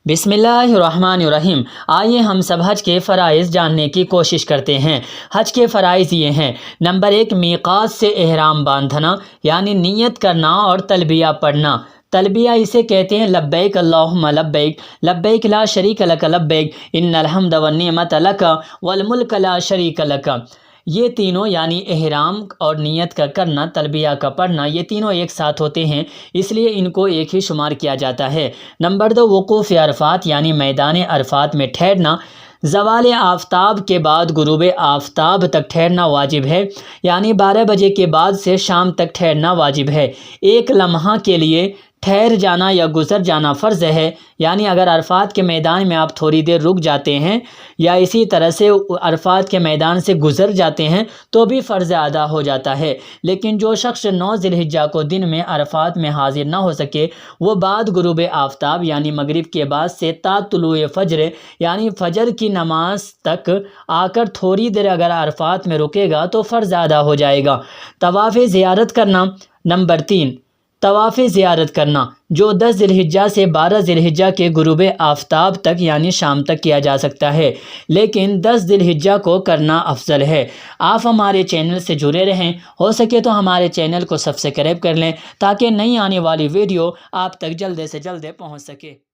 बिस्मिल्लाहिर्रहमानिर्रहीम। आइए हम सब हज के फ़राइज़ जानने की कोशिश करते हैं। हज के फ़राइज़ ये हैं। नंबर 1, मीक़ात से एहराम बांधना यानी नियत करना और तलबिया पढ़ना। तलबिया इसे कहते हैं लब्बैक अल्लाहुम्मा लब्बैक, लब्बैक ला शरीक लक लब्बैक, इन्नल हम्द वन निअमत लक वल मुल्क ला शरीक लक। ये तीनों यानी एहराम और नियत का करना, तलबिया का पढ़ना, ये तीनों एक साथ होते हैं, इसलिए इनको एक ही शुमार किया जाता है। नंबर 2, वक़ूफ़ अरफ़ात यानी मैदान अरफ़ात में ठहरना। ज़वाल आफ़ताब के बाद गुरूब आफ़ताब तक ठहरना वाजिब है, यानी 12 बजे के बाद से शाम तक ठहरना वाजिब है। एक लम्हा के लिए ठहर जाना या गुज़र जाना फ़र्ज़ है, यानी अगर अरफ़ात के मैदान में आप थोड़ी देर रुक जाते हैं या इसी तरह से अरफ़ात के मैदान से गुज़र जाते हैं तो भी फ़र्ज़ अदा हो जाता है। लेकिन जो शख्स 9 ज़िलहिज्जा को दिन में अरफ़ात में हाज़िर ना हो सके, वो बाद गुरूब आफ़ताब यानी मगरिब के बाद से ता तुलूए फ़ज्र यानी फ़जर की नमाज तक आकर थोड़ी देर अगर अरफ़ात में रुकेगा तो फ़र्ज़ अदा हो जाएगा। तवाफ़ ज़ियारत करना। नंबर 3, तवाफ़ ज़ियारत करना जो 10 ज़िलहिज्जा से 12 ज़िलहिज्जा के गुरूब आफ़ताब तक यानी शाम तक किया जा सकता है, लेकिन 10 ज़िलहिज्जा को करना अफजल है। आप हमारे चैनल से जुड़े रहें, हो सके तो हमारे चैनल को सब्सक्राइब कर लें ताकि नई आने वाली वीडियो आप तक जल्द से जल्द पहुंच सके।